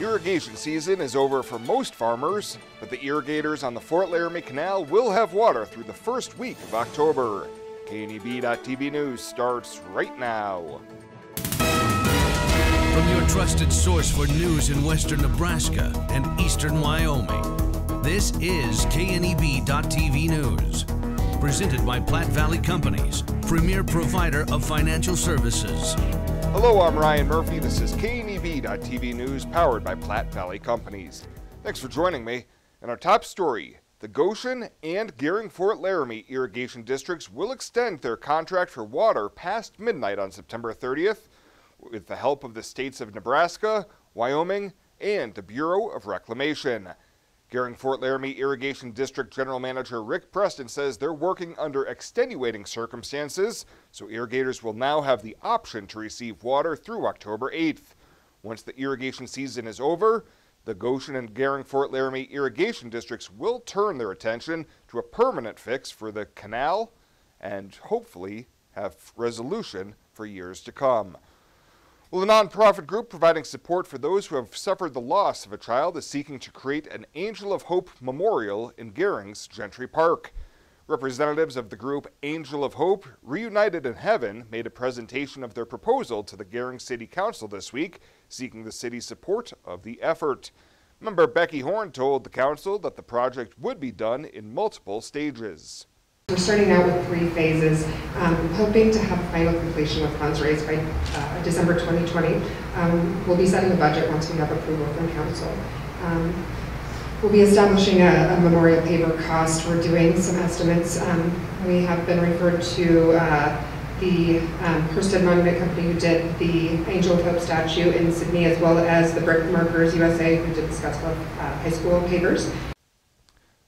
Irrigation season is over for most farmers, but the irrigators on the Fort Laramie Canal will have water through the first week of October. KNEB.TV News starts right now. From your trusted source for news in western Nebraska and eastern Wyoming, this is KNEB.TV News. Presented by Platte Valley Companies, premier provider of financial services. Hello, I'm Ryan Murphy. This is KNEB.TV News powered by Platte Valley Companies. Thanks for joining me. And our top story, the Goshen and Gering Fort Laramie Irrigation Districts will extend their contract for water past midnight on September 30th with the help of the states of Nebraska, Wyoming, and the Bureau of Reclamation. Gering Fort Laramie Irrigation District General Manager Rick Preston says they're working under extenuating circumstances, so irrigators will now have the option to receive water through October 8th. Once the irrigation season is over, the Goshen and Gering Fort Laramie Irrigation Districts will turn their attention to a permanent fix for the canal and hopefully have resolution for years to come. Well, a nonprofit group providing support for those who have suffered the loss of a child is seeking to create an Angel of Hope memorial in Gering's Gentry Park. Representatives of the group Angel of Hope, Reunited in Heaven, made a presentation of their proposal to the Gering City Council this week, seeking the city's support of the effort. Member Becky Horn told the council that the project would be done in multiple stages. We're starting out with 3 phases, hoping to have final completion of funds raised by December 2020. We'll be setting a budget once we have approval from council. We'll be establishing a memorial paper cost. We're doing some estimates. We have been referred to the Hursted Monument Company who did the Angel of Hope statue in Sydney, as well as the Brick Markers USA who did the Scottsbluff High School papers.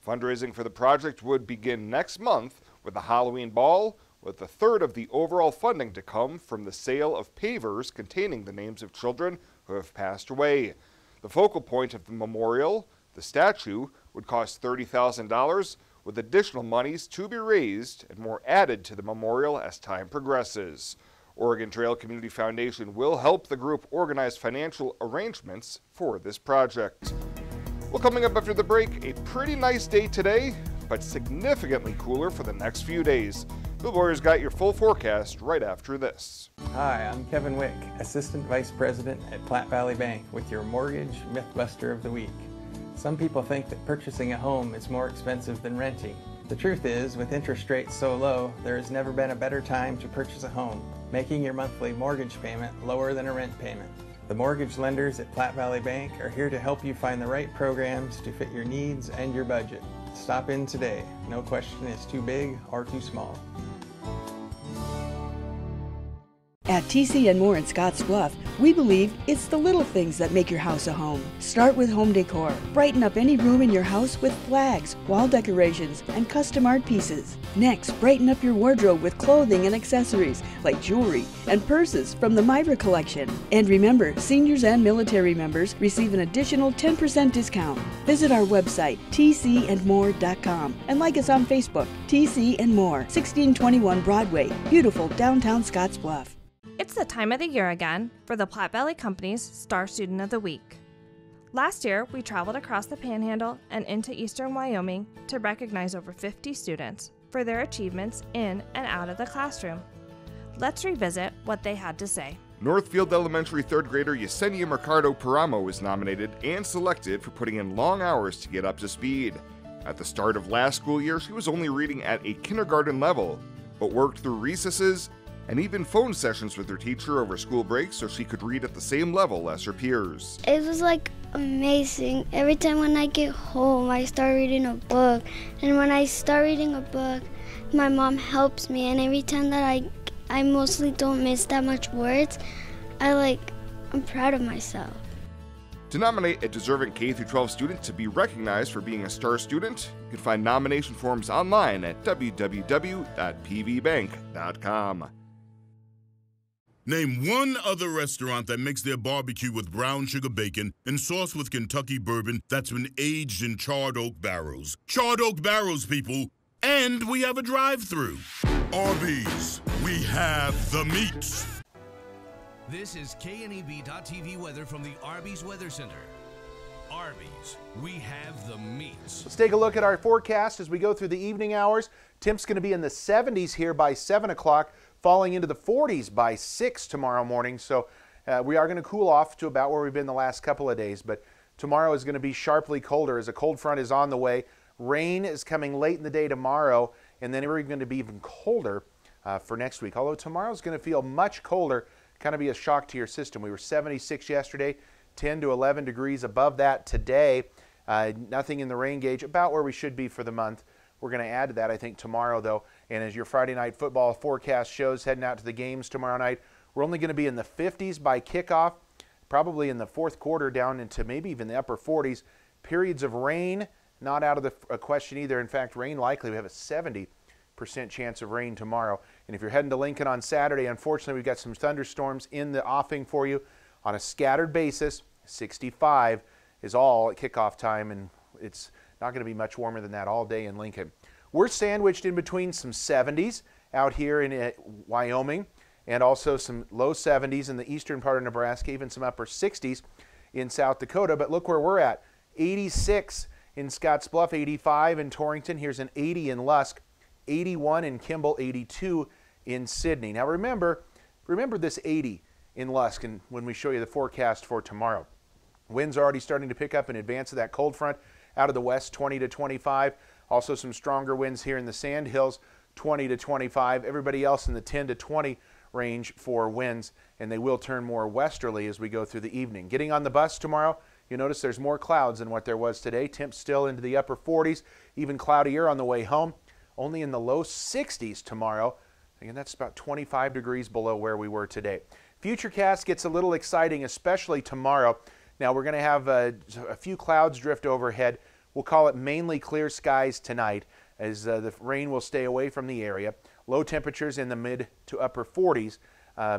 Fundraising for the project would begin next month with a Halloween ball, with a third of the overall funding to come from the sale of pavers containing the names of children who have passed away. The focal point of the memorial, the statue, would cost $30,000, with additional monies to be raised and more added to the memorial as time progresses. Oregon Trail Community Foundation will help the group organize financial arrangements for this project. Well, coming up after the break, a pretty nice day today, but significantly cooler for the next few days. Bill Boyer's got your full forecast right after this. Hi, I'm Kevin Wick, Assistant Vice President at Platte Valley Bank with your Mortgage Mythbuster of the Week. Some people think that purchasing a home is more expensive than renting. The truth is, with interest rates so low, there has never been a better time to purchase a home, making your monthly mortgage payment lower than a rent payment. The mortgage lenders at Platte Valley Bank are here to help you find the right programs to fit your needs and your budget. Stop in today. No question is too big or too small. At TC & More in Scottsbluff, we believe it's the little things that make your house a home. Start with home decor. Brighten up any room in your house with flags, wall decorations, and custom art pieces. Next, brighten up your wardrobe with clothing and accessories like jewelry and purses from the Myra collection. And remember, seniors and military members receive an additional 10% discount. Visit our website, tcandmore.com, and like us on Facebook, TC & More, 1621 Broadway, beautiful downtown Scottsbluff. It's the time of the year again for the Platte Valley Company's Star Student of the Week. Last year, we traveled across the Panhandle and into eastern Wyoming to recognize over 50 students for their achievements in and out of the classroom. Let's revisit what they had to say. Northfield Elementary 3rd grader Yesenia Mercado Paramo was nominated and selected for putting in long hours to get up to speed. At the start of last school year, she was only reading at a kindergarten level, but worked through recesses and even phone sessions with her teacher over school breaks so she could read at the same level as her peers. It was like amazing. Every time when I get home, I start reading a book. And when I start reading a book, my mom helps me. And every time that I mostly don't miss that much words, I'm proud of myself. To nominate a deserving K-12 student to be recognized for being a star student, you can find nomination forms online at www.pvbank.com. Name one other restaurant that makes their barbecue with brown sugar bacon and sauce with Kentucky bourbon that's been aged in charred oak barrels. Charred oak barrels, people. And we have a drive-thru. Arby's, we have the meats. This is KNEB.TV weather from the Arby's Weather Center. Arby's, we have the meats. Let's take a look at our forecast as we go through the evening hours. Temps going to be in the 70s here by 7 o'clock, falling into the 40s by 6 tomorrow morning. So we are going to cool off to about where we've been the last couple of days, but tomorrow is going to be sharply colder as a cold front is on the way. Rain is coming late in the day tomorrow, and then we're going to be even colder for next week. Although tomorrow is going to feel much colder, kind of be a shock to your system. We were 76 yesterday, 10 to 11 degrees above that today. Nothing in the rain gauge, about where we should be for the month. We're going to add to that, I think, tomorrow, though. And as your Friday night football forecast shows, heading out to the games tomorrow night, we're only going to be in the 50s by kickoff, probably in the fourth quarter down into maybe even the upper 40s. Periods of rain, not out of the question either. In fact, rain likely. We have a 70% chance of rain tomorrow. And if you're heading to Lincoln on Saturday, unfortunately, we've got some thunderstorms in the offing for you on a scattered basis. 65 is all at kickoff time, and it's not going to be much warmer than that all day in Lincoln. We're sandwiched in between some 70s out here in Wyoming and also some low 70s in the eastern part of Nebraska, even some upper 60s in South Dakota. But look where we're at. 86 in Scottsbluff, 85 in Torrington. Here's an 80 in Lusk, 81 in Kimball, 82 in Sidney. Now remember this 80 in Lusk and when we show you the forecast for tomorrow. Winds are already starting to pick up in advance of that cold front out of the west, 20 to 25. Also some stronger winds here in the Sand Hills, 20 to 25. Everybody else in the 10 to 20 range for winds, and they will turn more westerly as we go through the evening. Getting on the bus tomorrow, you notice there's more clouds than what there was today. Temps still into the upper 40s, even cloudier on the way home. Only in the low 60s tomorrow. Again, that's about 25 degrees below where we were today. Futurecast gets a little exciting, especially tomorrow. Now we're going to have a few clouds drift overhead. We'll call it mainly clear skies tonight as the rain will stay away from the area. Low temperatures in the mid to upper 40s,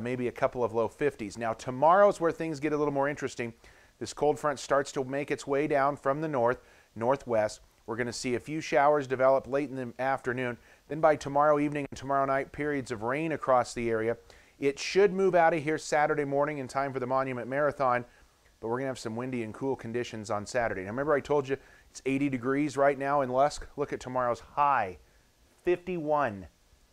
maybe a couple of low 50s. Now tomorrow's where things get a little more interesting. This cold front starts to make its way down from the northwest. We're going to see a few showers develop late in the afternoon. Then by tomorrow evening and tomorrow night, periods of rain across the area. It should move out of here Saturday morning in time for the Monument Marathon, but we're going to have some windy and cool conditions on Saturday. Now remember I told you it's 80 degrees right now in Lusk. Look at tomorrow's high. 51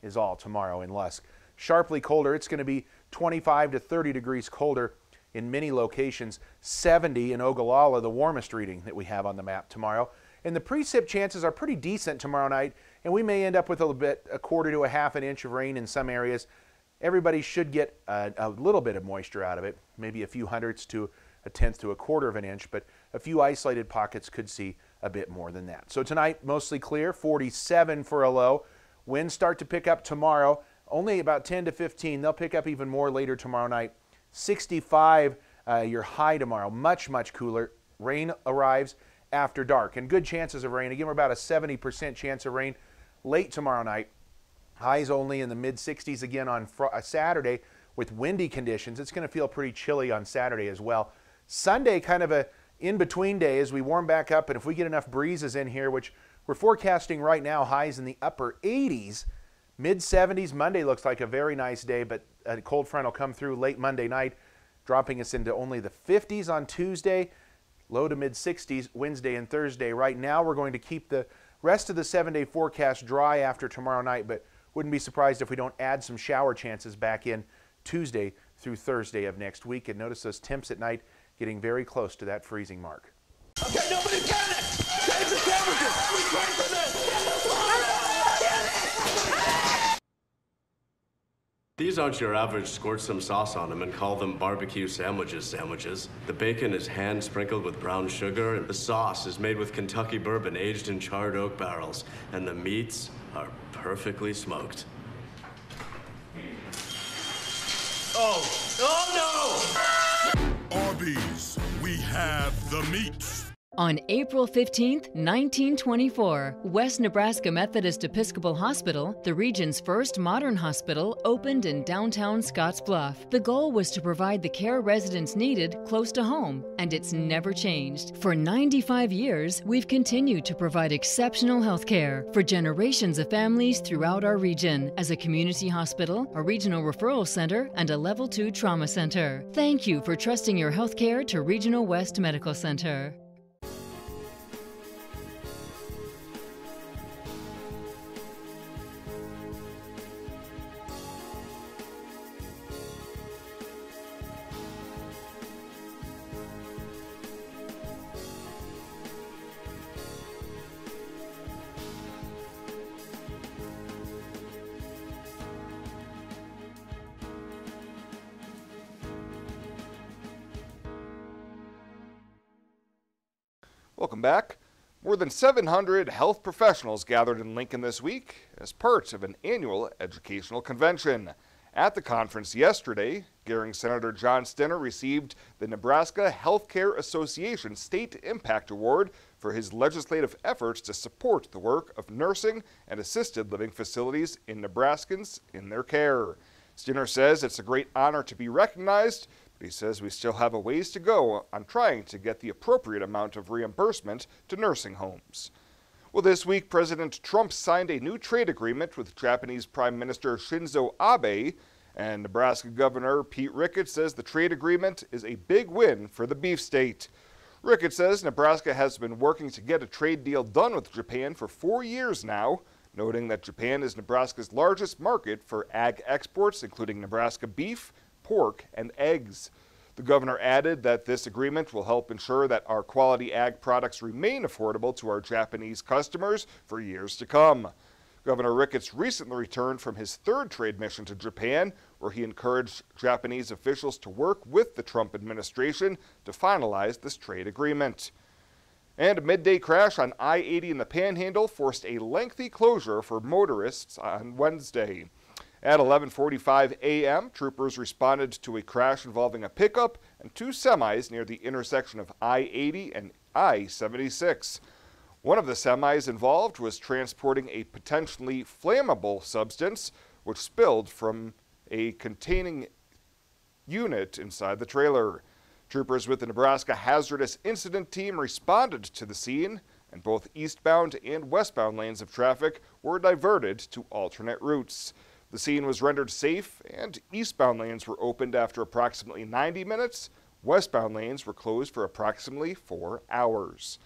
is all tomorrow in Lusk. Sharply colder. It's going to be 25 to 30 degrees colder in many locations. 70 in Ogallala, the warmest reading that we have on the map tomorrow. And the precip chances are pretty decent tomorrow night, and we may end up with a quarter to a half an inch of rain in some areas. Everybody should get a little bit of moisture out of it, maybe a few hundredths to a tenth to a quarter of an inch, but a few isolated pockets could see a bit more than that. So tonight, mostly clear, 47 for a low. Winds start to pick up tomorrow, only about 10 to 15. They'll pick up even more later tomorrow night. 65 your high tomorrow, much, much cooler. Rain arrives after dark, and good chances of rain. Again, we're about a 70% chance of rain late tomorrow night. Highs only in the mid-60s again on Saturday with windy conditions. It's going to feel pretty chilly on Saturday as well. Sunday, kind of a in-between day as we warm back up, and if we get enough breezes in here, which we're forecasting right now, highs in the upper 80s, mid-70s. Monday looks like a very nice day, but a cold front will come through late Monday night, dropping us into only the 50s on Tuesday, low to mid-60s Wednesday and Thursday. Right now, we're going to keep the rest of the 7-day forecast dry after tomorrow night, but wouldn't be surprised if we don't add some shower chances back in Tuesday through Thursday of next week. And notice those temps at night getting very close to that freezing mark. Okay, nobody panic! Change the temperatures! We train for this! These aren't your average squirt some sauce on them and call them barbecue sandwiches. The bacon is hand sprinkled with brown sugar, and the sauce is made with Kentucky bourbon aged in charred oak barrels, and the meats are perfectly smoked. Oh no! Arby's, we have the meats. On April 15, 1924, West Nebraska Methodist Episcopal Hospital, the region's first modern hospital, opened in downtown Scottsbluff. The goal was to provide the care residents needed close to home, and it's never changed. For 95 years, we've continued to provide exceptional health care for generations of families throughout our region as a community hospital, a regional referral center, and a Level 2 trauma center. Thank you for trusting your health care to Regional West Medical Center. Welcome back. More than 700 health professionals gathered in Lincoln this week as part of an annual educational convention. At the conference yesterday, Gering Senator John Stenner received the Nebraska Healthcare Association State Impact Award for his legislative efforts to support the work of nursing and assisted living facilities in Nebraskans in their care. Stenner says it's a great honor to be recognized, but he says we still have a ways to go on trying to get the appropriate amount of reimbursement to nursing homes. Well, this week, President Trump signed a new trade agreement with Japanese Prime Minister Shinzo Abe, and Nebraska Governor Pete Ricketts says the trade agreement is a big win for the beef state. Ricketts says Nebraska has been working to get a trade deal done with Japan for 4 years now, noting that Japan is Nebraska's largest market for ag exports, including Nebraska beef, pork, and eggs. The governor added that this agreement will help ensure that our quality ag products remain affordable to our Japanese customers for years to come. Governor Ricketts recently returned from his third trade mission to Japan, where he encouraged Japanese officials to work with the Trump administration to finalize this trade agreement. And a midday crash on I-80 in the Panhandle forced a lengthy closure for motorists on Wednesday. At 11:45 a.m., troopers responded to a crash involving a pickup and 2 semis near the intersection of I-80 and I-76. One of the semis involved was transporting a potentially flammable substance, which spilled from a containing unit inside the trailer. Troopers with the Nebraska Hazardous Incident Team responded to the scene, and both eastbound and westbound lanes of traffic were diverted to alternate routes. The scene was rendered safe, and eastbound lanes were opened after approximately 90 minutes. Westbound lanes were closed for approximately 4 hours.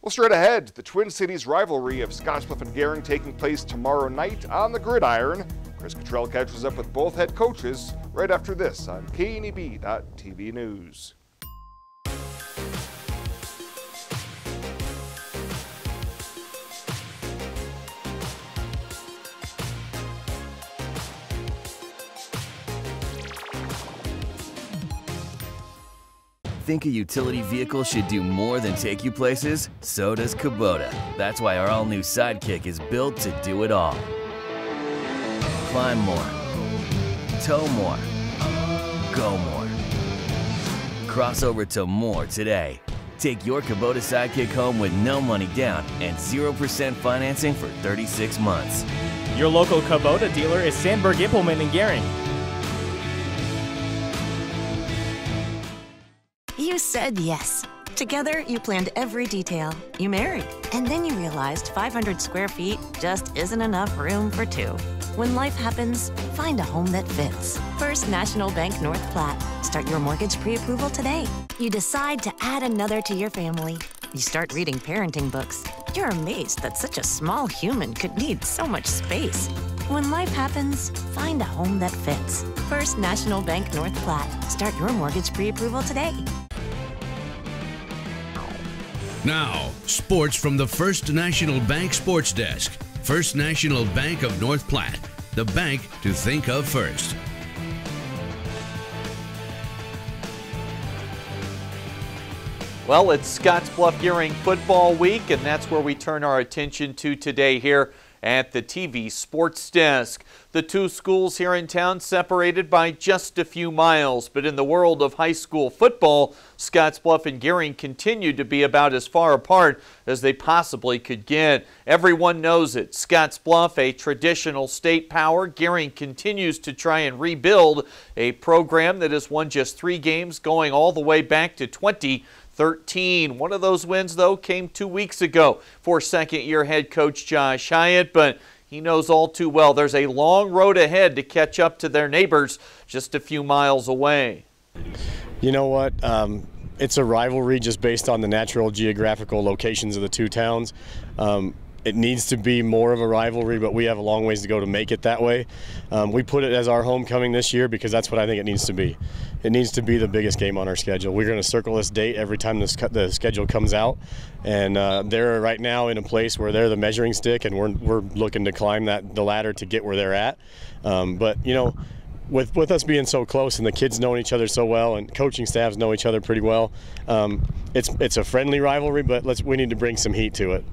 Well, straight ahead, the Twin Cities rivalry of Scottsbluff and Gering taking place tomorrow night on the gridiron. Chris Cottrell catches up with both head coaches right after this on KNEB.TV News. Think a utility vehicle should do more than take you places? So does Kubota. That's why our all-new Sidekick is built to do it all. Climb more, tow more, go more. Cross over to more today. Take your Kubota Sidekick home with no money down and 0% financing for 36 months. Your local Kubota dealer is Sandberg Implement in Gering. You said yes. Together, you planned every detail. You married. And then you realized 500 square feet just isn't enough room for two. When life happens, find a home that fits. First National Bank North Platte. Start your mortgage pre-approval today. You decide to add another to your family. You start reading parenting books. You're amazed that such a small human could need so much space. When life happens, find a home that fits. First National Bank North Platte. Start your mortgage pre-approval today. Now, sports from the First National Bank Sports Desk. First National Bank of North Platte, the bank to think of first. Well, it's Scottsbluff Gering football week, and that's where we turn our attention to today here at the TV Sports Desk. The two schools here in town separated by just a few miles, but in the world of high school football, Scottsbluff and Gering continue to be about as far apart as they possibly could get. Everyone knows it. Scottsbluff, a traditional state power. Gering continues to try and rebuild a program that has won just 3 games going all the way back to 2013. One of those wins, though, came 2 weeks ago for second-year head coach Josh Hyatt, but he knows all too well there's a long road ahead to catch up to their neighbors just a few miles away. You know what? It's a rivalry just based on the natural geographical locations of the two towns. It needs to be more of a rivalry, but we have a long ways to go to make it that way. We put it as our homecoming this year because that's what I think it needs to be. It needs to be the biggest game on our schedule. We're going to circle this date every time the schedule comes out, and they're right now in a place where they're the measuring stick, and we're looking to climb the ladder to get where they're at. But you know, with us being so close and the kids knowing each other so well and coaching staffs know each other pretty well, it's a friendly rivalry, but we need to bring some heat to it.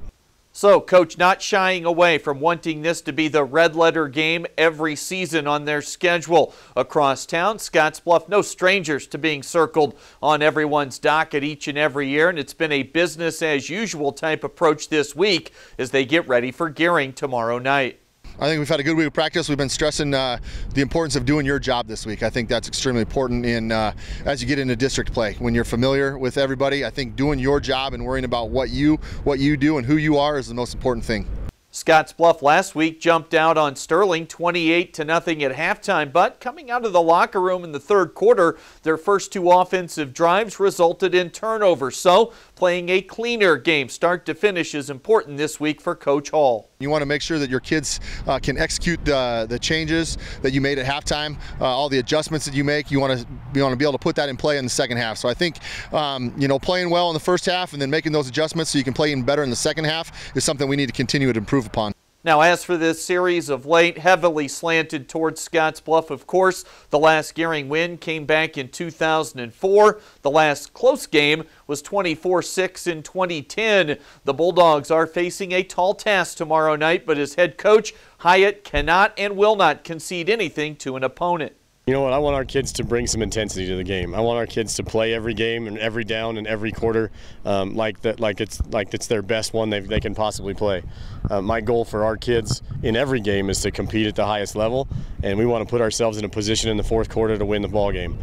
So, Coach not shying away from wanting this to be the red letter game every season on their schedule across town. Scottsbluff, no strangers to being circled on everyone's docket each and every year, and it's been a business as usual type approach this week as they get ready for Gering tomorrow night. I think we've had a good week of practice. We've been stressing the importance of doing your job this week. I think that's extremely important as you get into district play. When you're familiar with everybody, I think doing your job and worrying about what you do and who you are is the most important thing. Scottsbluff last week jumped out on Sterling 28-0 at halftime, but coming out of the locker room in the third quarter, their first two offensive drives resulted in turnovers. So playing a cleaner game start to finish is important this week for Coach Hall. You want to make sure that your kids can execute the changes that you made at halftime, all the adjustments that you make. You want to be able to put that in play in the second half. So I think playing well in the first half and then making those adjustments so you can play even better in the second half is something we need to continue to improve upon. Now, as for this series of late, heavily slanted towards Scottsbluff, of course. The last Gering win came back in 2004. The last close game was 24-6 in 2010. The Bulldogs are facing a tall task tomorrow night, but as head coach, Hyatt cannot and will not concede anything to an opponent. You know what? I want our kids to bring some intensity to the game. I want our kids to play every game and every down and every quarter like it's their best one they can possibly play. My goal for our kids in every game is to compete at the highest level, and we want to put ourselves in a position in the fourth quarter to win the ball game.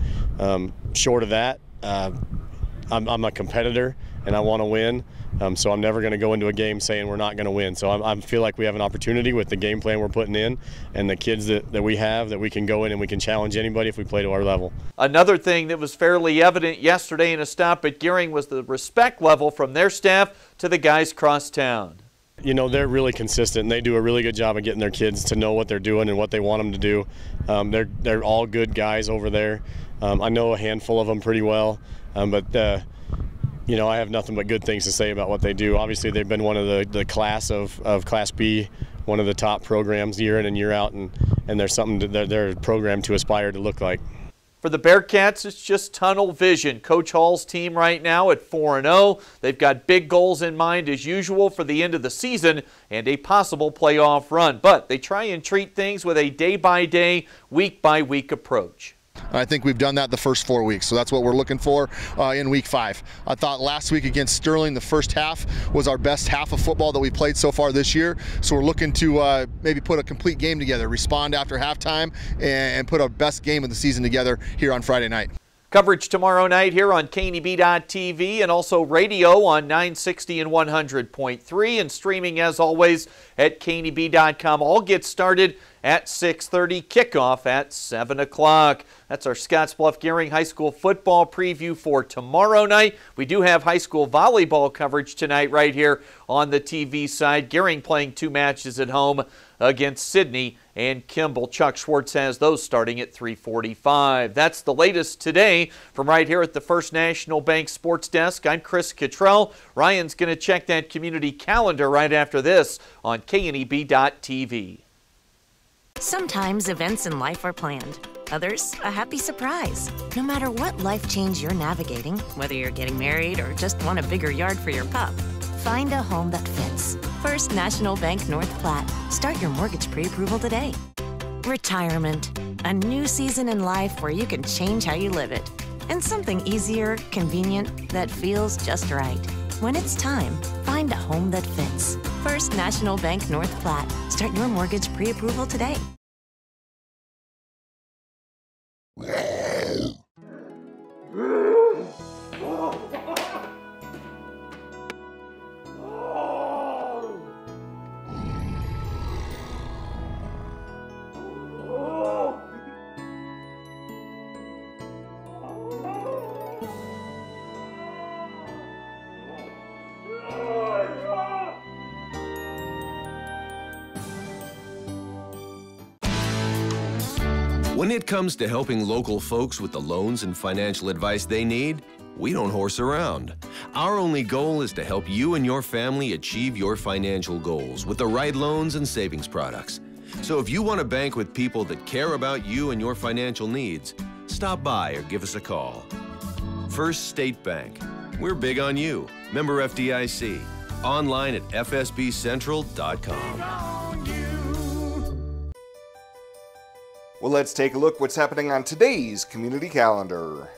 Short of that, I'm a competitor and I want to win. So I'm never going to go into a game saying we're not going to win. So I feel like we have an opportunity with the game plan we're putting in and the kids that we have that we can go in and we can challenge anybody if we play to our level. Another thing that was fairly evident yesterday in a stop at Gering was the respect level from their staff to the guys cross town. You know, they're really consistent and they do a really good job of getting their kids to know what they're doing and what they want them to do. They're all good guys over there. I know a handful of them pretty well, but you know, I have nothing but good things to say about what they do. Obviously, they've been one of the class of Class B, one of the top programs year in and year out, and there's something they're programmed to aspire to look like. For the Bearcats, it's just tunnel vision. Coach Hall's team right now at 4-0. They've got big goals in mind as usual for the end of the season and a possible playoff run. But they try and treat things with a day-by-day, week-by-week approach. I think we've done that the first 4 weeks, so that's what we're looking for in week 5. I thought last week against Sterling, the first half was our best half of football that we played so far this year, so we're looking to maybe put a complete game together, respond after halftime, and put our best game of the season together here on Friday night. Coverage tomorrow night here on KNEB.TV and also radio on 960 and 100.3 and streaming as always at KNEB.com. All get started at 6:30, kickoff at 7 o'clock. That's our Scottsbluff Gering High School football preview for tomorrow night. We do have high school volleyball coverage tonight right here on the TV side. Gering playing 2 matches at home against Sidney and Kimball. Chuck Schwartz has those starting at 3:45. That's the latest today from right here at the First National Bank Sports Desk. I'm Chris Cottrell. Ryan's going to check that community calendar right after this on KNEB.TV. Sometimes events in life are planned. Others, a happy surprise. No matter what life change you're navigating, whether you're getting married or just want a bigger yard for your pup, find a home that fits. First National Bank North Platte. Start your mortgage pre-approval today. Retirement. A new season in life where you can change how you live it. And something easier, convenient, that feels just right. When it's time, find a home that fits. First National Bank North Platte. Start your mortgage pre-approval today. When it comes to helping local folks with the loans and financial advice they need, we don't horse around. Our only goal is to help you and your family achieve your financial goals with the right loans and savings products. So if you want to bank with people that care about you and your financial needs, stop by or give us a call. First State Bank. We're big on you. Member FDIC. Online at fsbcentral.com. Well, let's take a look what's happening on today's community calendar.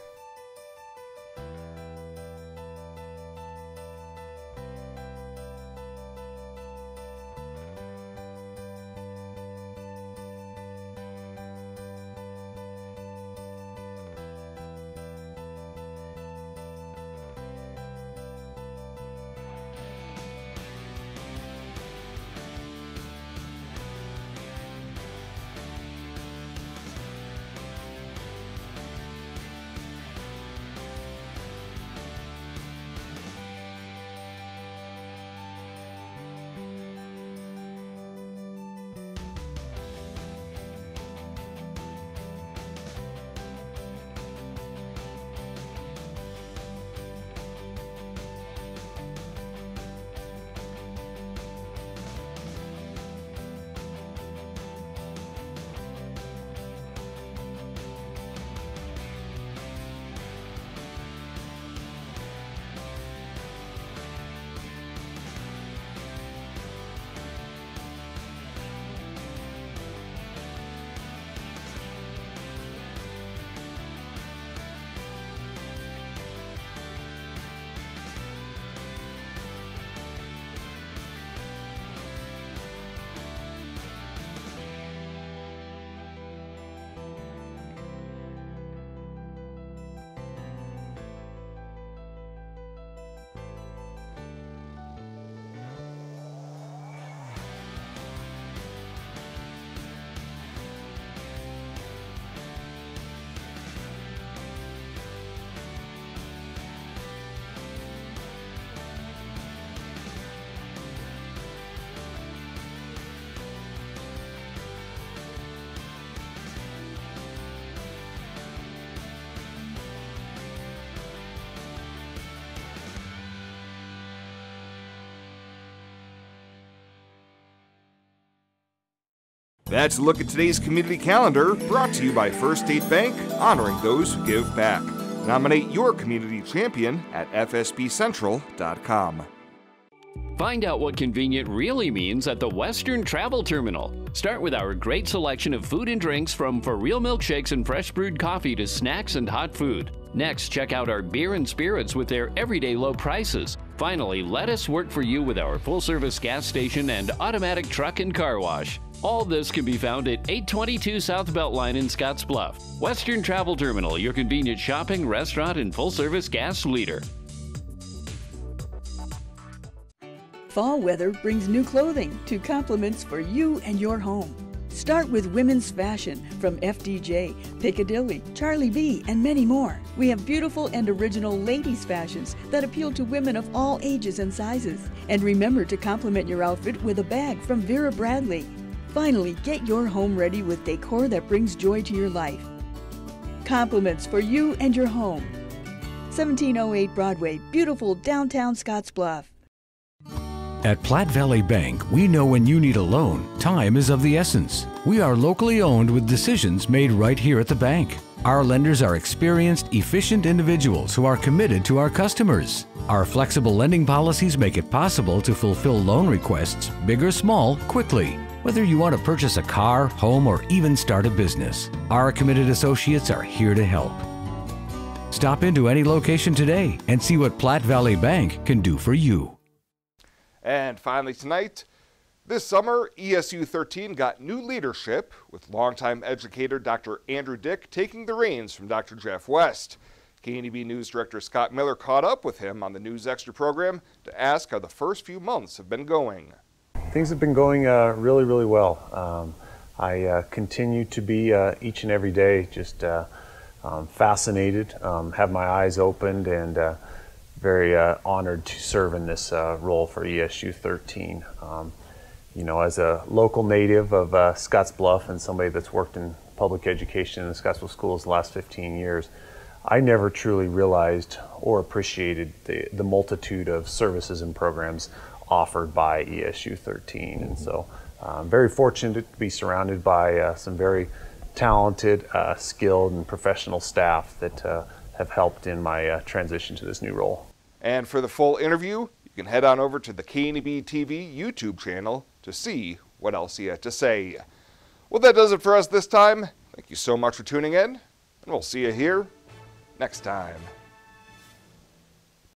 That's a look at today's community calendar, brought to you by First State Bank, honoring those who give back. Nominate your community champion at fsbcentral.com. Find out what convenient really means at the Western Travel Terminal. Start with our great selection of food and drinks, from for real milkshakes and fresh brewed coffee to snacks and hot food. Next, check out our beer and spirits with their everyday low prices. Finally, let us work for you with our full-service gas station and automatic truck and car wash. All this can be found at 822 South Beltline in Scottsbluff. Western Travel Terminal, your convenient shopping, restaurant, and full-service gas leader. Fall weather brings new clothing to compliments for you and your home. Start with women's fashion from FDJ, Piccadilly, Charlie B, and many more. We have beautiful and original ladies' fashions that appeal to women of all ages and sizes. And remember to complement your outfit with a bag from Vera Bradley. Finally, get your home ready with decor that brings joy to your life. Compliments for you and your home. 1708 Broadway, beautiful downtown Scottsbluff. At Platte Valley Bank, we know when you need a loan, time is of the essence. We are locally owned with decisions made right here at the bank. Our lenders are experienced, efficient individuals who are committed to our customers. Our flexible lending policies make it possible to fulfill loan requests, big or small, quickly. Whether you want to purchase a car, home, or even start a business, our committed associates are here to help. Stop into any location today and see what Platte Valley Bank can do for you. And finally tonight, this summer, ESU 13 got new leadership, with longtime educator Dr. Andrew Dick taking the reins from Dr. Jeff West. KNEB News Director Scott Miller caught up with him on the News Extra program to ask how the first few months have been going. Things have been going really, really well. I continue to be each and every day just fascinated, have my eyes opened, and very honored to serve in this role for ESU 13. You know, as a local native of Scottsbluff and somebody that's worked in public education in the Scottsbluff schools the last 15 years, I never truly realized or appreciated the multitude of services and programs offered by ESU 13. And so I'm very fortunate to be surrounded by some very talented, skilled, and professional staff that have helped in my transition to this new role. And for the full interview, you can head on over to the KNEB TV YouTube channel to see what else he had to say. Well, that does it for us this time. Thank you so much for tuning in, and we'll see you here next time.